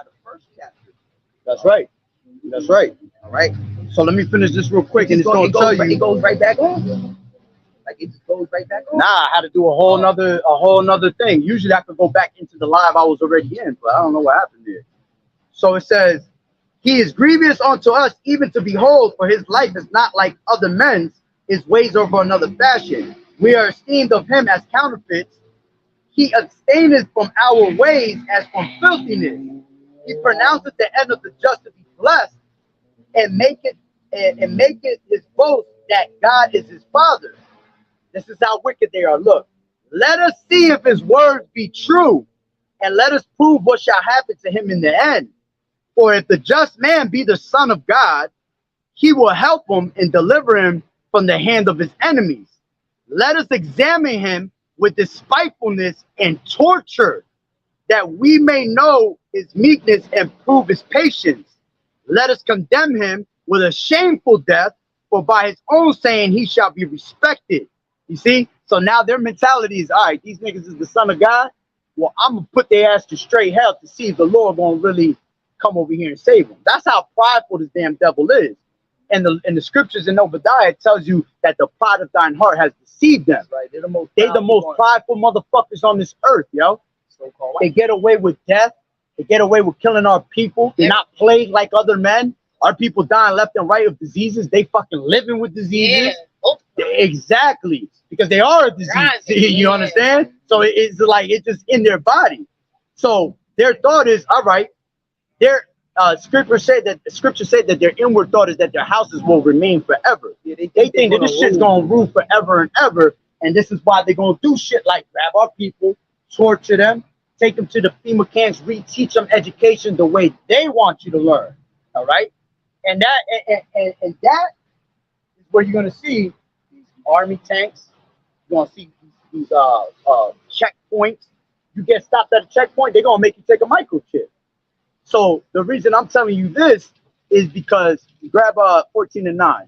the first chapter. That's right. That's right. All right. So let me finish this real quick, and it's going to tell you. It goes right back on. Like it just goes right back on. Nah, I had to do a whole nother thing. Usually I could go back into the live I was already in, but I don't know what happened there. So it says, he is grievous unto us, even to behold, for his life is not like other men's, his ways are for another fashion. We are esteemed of him as counterfeits. He abstaineth from our ways as from filthiness. He pronounceth the end of the just to be blessed, and maketh his boast that God is his father. This is how wicked they are. Look, let us see if his words be true, and let us prove what shall happen to him in the end. For if the just man be the son of God, he will help him and deliver him from the hand of his enemies. Let us examine him with despitefulness and torture, that we may know his meekness and prove his patience. Let us condemn him with a shameful death, for by his own saying he shall be respected. You see? So now their mentality is, all right, these niggas is the son of God. Well, I'm going to put their ass to straight hell to see if the Lord going to really come over here and save them. That's how prideful this damn devil is. And the scriptures in Obadiah, it tells you that the pride of thine heart has deceived them. Right. They're the most prideful motherfuckers on this earth, yo. So-called They get away with death. They get away with killing our people. They're not plagued like other men. Our people dying left and right of diseases. They fucking living with diseases. Yeah. Exactly. Because they are a disease. You understand? So it's like it's just in their body. So their thought is, all right, their scripture said that their inward thought is that their houses will remain forever. Yeah, they think that this shit's gonna rule forever and ever. And this is why they're gonna do shit like grab our people, torture them, take them to the FEMA camps, reteach them education the way they want you to learn. All right, and that is where you're gonna see these army tanks. You're gonna see these checkpoints. You get stopped at a checkpoint, they're gonna make you take a microchip. So the reason I'm telling you this is because grab 14 and 9,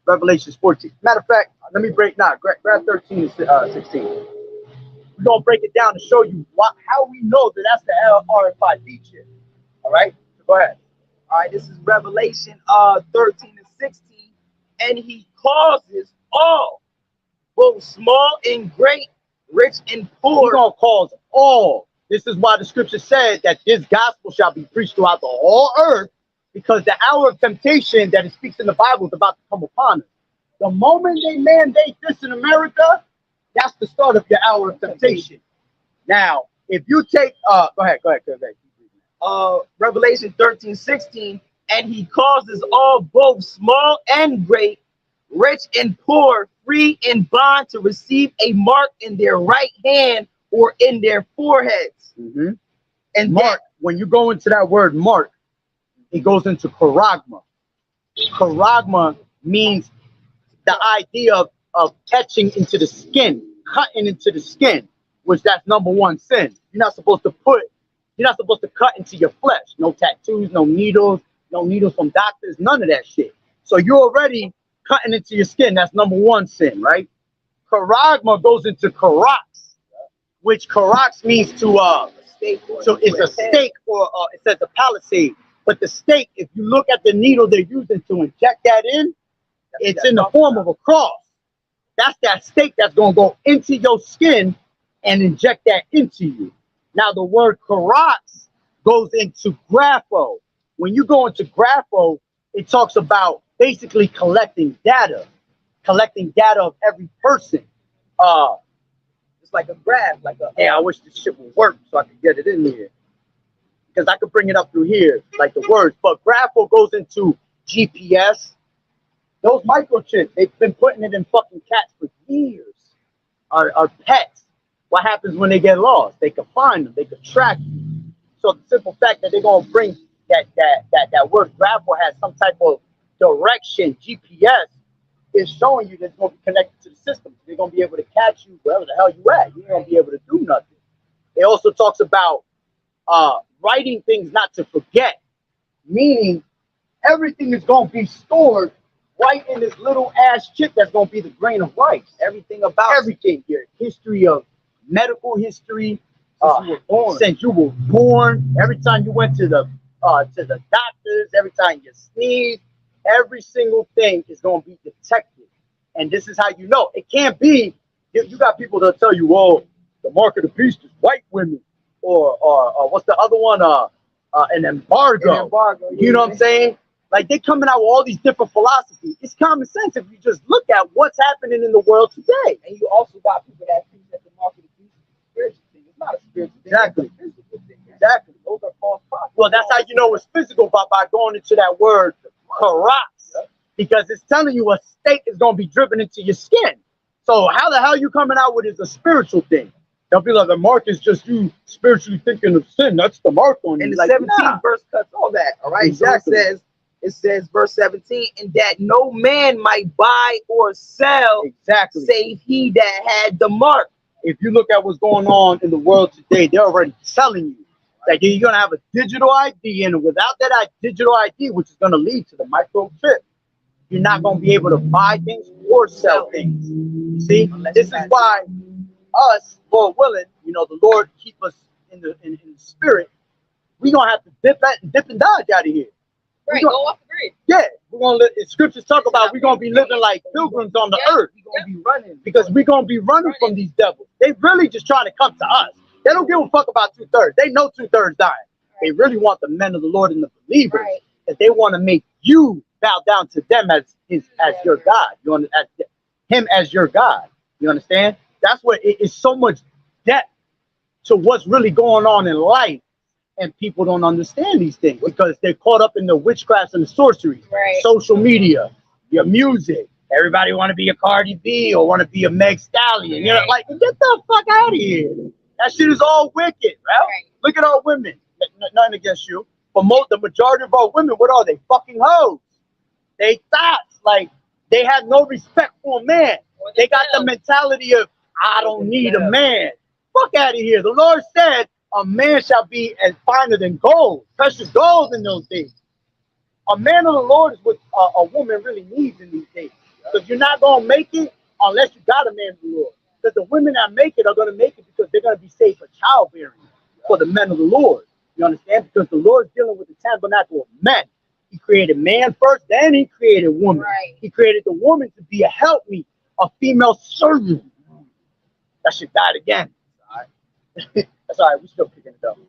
Revelations 14. Matter of fact, let me break now. Grab 13 and 16. We're gonna break it down to show you how we know that that's the RFID chip. All right, so go ahead. All right, this is Revelation 13 and 16, and he causes all, both small and great, rich and poor. He's gonna cause all. This is why the scripture said that this gospel shall be preached throughout the whole earth, because the hour of temptation that it speaks in the Bible is about to come upon us. The moment they mandate this in America, that's the start of the hour of temptation. Now, if you take, go ahead. Revelation 13, 16, and he causes all, both small and great, rich and poor, free and bond, to receive a mark in their right hand or in their foreheads. Mm-hmm. And mark, when you go into that word mark, it goes into charagma. Charagma means the idea of etching into the skin, cutting into the skin, which that's number one sin. You're not supposed to cut into your flesh. No tattoos, no needles from doctors, none of that shit. So you're already cutting into your skin. That's number one sin, right? Charagma goes into karax, which karax means to so it's a stake, or it says a palisade. But the stake, if you look at the needle they're using to inject that in, it's in the form of a cross. That's that stake that's gonna go into your skin and inject that into you. Now the word karax goes into grapho. When you go into grapho, it talks about basically collecting data of every person. It's like a graph, yeah, I wish this shit would work so I could get it in here, because I could bring it up through here, like the words. But grapho goes into GPS. Those microchips, they've been putting it in fucking cats for years. Are pets. What happens when they get lost? They can find them, they can track you. So the simple fact that they're gonna bring that word grapho has some type of direction, GPS, is showing you that it's going to be connected to the system. They're going to be able to catch you wherever the hell you at. You ain't going to be able to do nothing. It also talks about writing things not to forget, meaning everything is going to be stored right in this little ass chip that's going to be the grain of rice. Everything, your history of medical history, you were born. Since you were born. Every time you went to the doctors, every time you sneeze, every single thing is going to be detected. And this is how you know. It can't be. You got people that tell you, well, the mark of the beast is white women, or what's the other one? An embargo. You know what I'm saying? Like, they coming out with all these different philosophies. It's common sense if you just look at what's happening in the world today. And you also got people that think that the mark of the beast is a spiritual thing. It's not a spiritual thing. Exactly. It's a physical thing. Exactly. Those are false prophets. Well, that's how you know it's physical, by going into that word, karas, because it's telling you a stake is going to be driven into your skin. So how the hell you coming out with is a spiritual thing? They'll be like, the mark is just you spiritually thinking of sin. That's the mark on you. And the like, 17th verse cuts all that. All right. Exactly. So it says, verse 17, and that no man might buy or sell, exactly, save he that had the mark. If you look at what's going on in the world today, they're already telling you that you're going to have a digital ID, and without that digital ID, which is going to lead to the microchip, you're not going to be able to buy things or sell things. You see, this is why us, Lord willing, you know, the Lord keep us in the spirit. We're going to have to dip and dodge out of here. Right, go off the grid. Yeah, we're gonna scriptures talk about we're gonna be living like pilgrims on the earth. We're going to be running. Because we're gonna be running from these devils. They really just trying to come to us. They don't give a fuck about 2/3. They know 2/3 dying. They really want the men of the Lord and the believers. Right. And they want to make you bow down to them as your God. You understand? Him as your God. You understand? That's what it is. So much depth to what's really going on in life. And people don't understand these things because they're caught up in the witchcraft and the sorcery, Right. social media, your music. Everybody want to be a Cardi B or want to be a Meg Stallion. You know, like, get the fuck out of here. That shit is all wicked, right? Look at our women. Nothing against you, but the majority of our women, what are they? Fucking hoes. They thoughts like they have no respect for a man. They got the mentality of I don't need a man. Fuck out of here. The Lord said, a man shall be as finer than gold, precious gold in those days. A man of the Lord is what a woman really needs in these days. Because you're not going to make it unless you got a man of the Lord. Because the women that make it are going to make it because they're going to be saved for childbearing for the men of the Lord. You understand? Because the Lord's dealing with the tabernacle of men. He created man first, then he created woman. Right. He created the woman to be a helpmeet, a female servant. That shit died again. All right. That's all right. We're still picking it up.